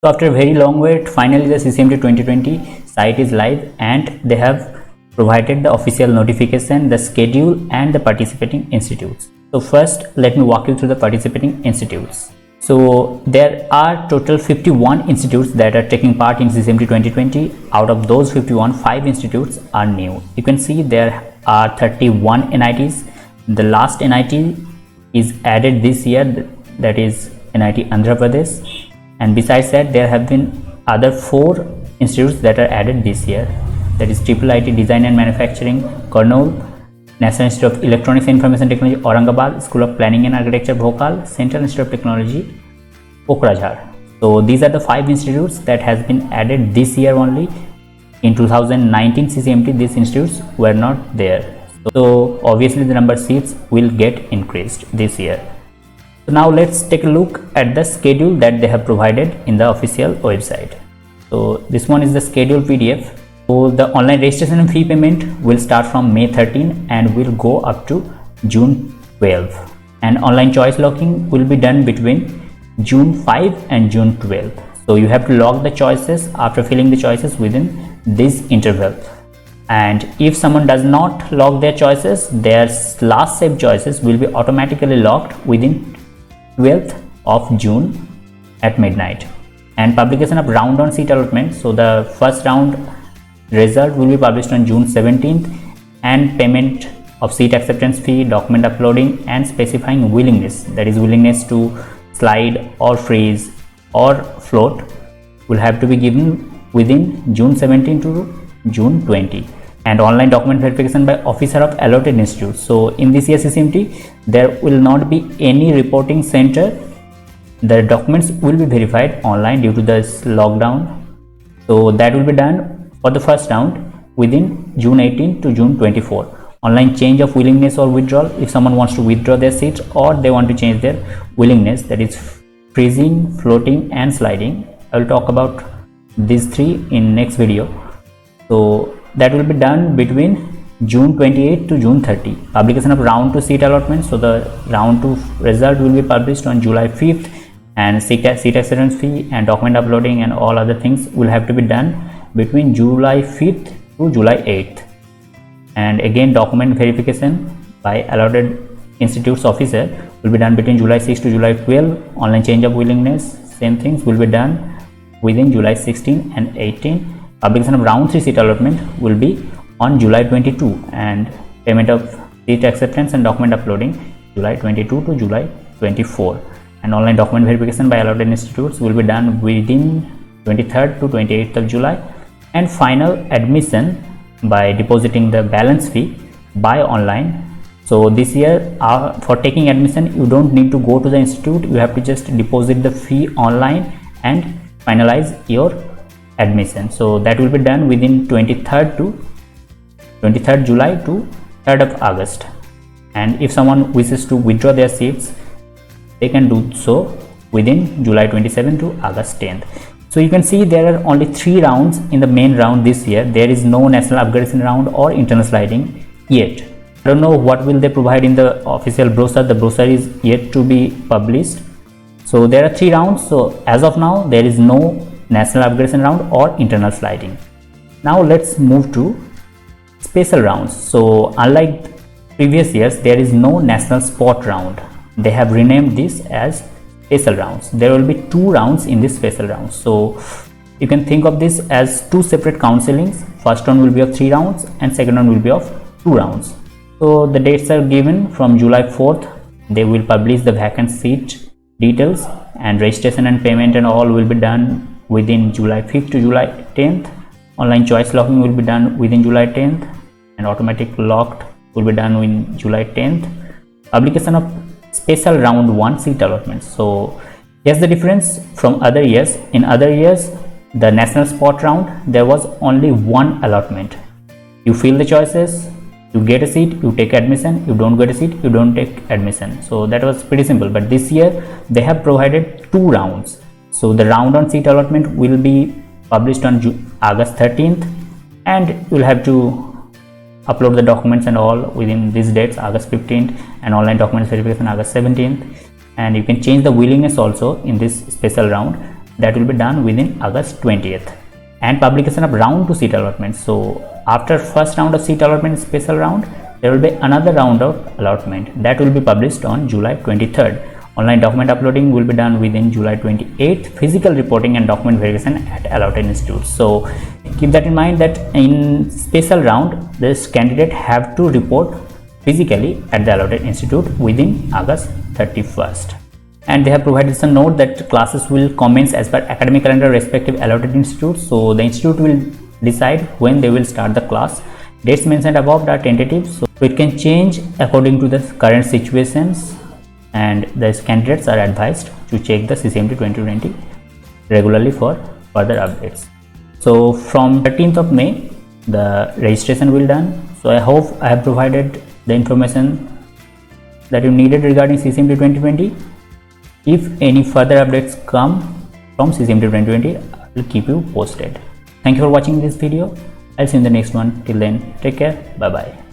So after a very long wait, finally the CCMT 2020 site is live and they have provided the official notification, the schedule and the participating institutes. So first let me walk you through the participating institutes. So there are total 51 institutes that are taking part in CCMT 2020. Out of those 51, 5 institutes are new. You can see there are 31 NITs. The last NIT is added this year, that is NIT Andhra Pradesh. And besides that, there have been other 4 institutes that are added this year, that is IIIT Design and Manufacturing Kurnool, National Institute of Electronics and Information Technology Aurangabad, School of Planning and Architecture Bhopal, Central Institute of Technology Kokrajhar. So these are the 5 institutes that has been added this year only. In 2019 CCMT these institutes were not there, so obviously the number of seats will get increased this year. So now let's take a look at the schedule that they have provided in the official website. So this one is the schedule PDF. So the online registration and fee payment will start from May 13 and will go up to June 12. And online choice locking will be done between June 5 and June 12. So you have to lock the choices after filling the choices within this interval. And if someone does not lock their choices, their last saved choices will be automatically locked within 12th of June at midnight. And publication of round on seat allotment, so the first round result will be published on June 17th, and payment of seat acceptance fee, document uploading and specifying willingness, that is willingness to slide or freeze or float, will have to be given within June 17 to June 20. And online document verification by officer of allotted institute. So in this year CCMT there will not be any reporting center. The documents will be verified online due to this lockdown. So that will be done for the first round within June 18 to June 24. Online change of willingness or withdrawal, if someone wants to withdraw their seat or they want to change their willingness, that is freezing, floating and sliding. I will talk about these 3 in next video. So that will be done between June 28 to June 30. Publication of round 2 seat allotment, so the round 2 result will be published on July 5th, and seat acceptance fee and document uploading and all other things will have to be done between July 5th to July 8th. And again document verification by allotted institutes officer will be done between July 6 to July 12. Online change of willingness, same things will be done within July 16 and 18. Publication of round 3 seat allotment will be on July 22, and payment of seat acceptance and document uploading July 22 to July 24. And online document verification by allotted institutes will be done within 23rd to 28th of July. And final admission by depositing the balance fee by online. So this year for taking admission you don't need to go to the institute, you have to just deposit the fee online and finalize your admission. So that will be done within 23rd July to 3rd of August. And if someone wishes to withdraw their seats, they can do so within July 27 to August 10th. So you can see there are only 3 rounds in the main round this year. There is no national upgradation round or internal sliding yet. I don't know what will they provide in the official brochure. The brochure is yet to be published. So there are 3 rounds. So as of now there is no national upgradation round or internal sliding. Now let's move to special rounds. So unlike previous years, there is no national spot round. They have renamed this as special rounds. There will be 2 rounds in this special round. So you can think of this as 2 separate counselings. First one will be of 3 rounds and second one will be of 2 rounds. So the dates are given from July 4th. They will publish the vacant seat details, and registration and payment and all will be done within July 5th to July 10th. Online choice locking will be done within July 10th, and automatic locked will be done in July 10th. Publication of special round 1 seat allotment. So here's the difference from other years. In other years, the national spot round, there was only 1 allotment. You fill the choices, you get a seat, you take admission. You don't get a seat, you don't take admission. So that was pretty simple. But this year they have provided 2 rounds. So the round on seat allotment will be published on August 13th, and you'll have to upload the documents and all within these dates, August 15th, and online documents verification August 17th. And you can change the willingness also in this special round. that will be done within August 20th. And publication of round 2 seat allotment. So after first round of seat allotment, special round, there will be another round of allotment that will be published on July 23rd. Online document uploading will be done within July 28th. Physical reporting and document verification at allotted institutes. So keep that in mind that in special round, this candidate have to report physically at the allotted institute within August 31st. And they have provided some note that classes will commence as per academic calendar respective allotted institutes. So the institute will decide when they will start the class. Dates mentioned above are tentative, so it can change according to the current situations, and the candidates are advised to check the CCMT 2020 regularly for further updates. So from 13th of May, the registration will done. So I hope I have provided the information that you needed regarding CCMT 2020. If any further updates come from CCMT 2020, I will keep you posted. Thank you for watching this video. I'll see you in the next one. Till then, take care. Bye bye.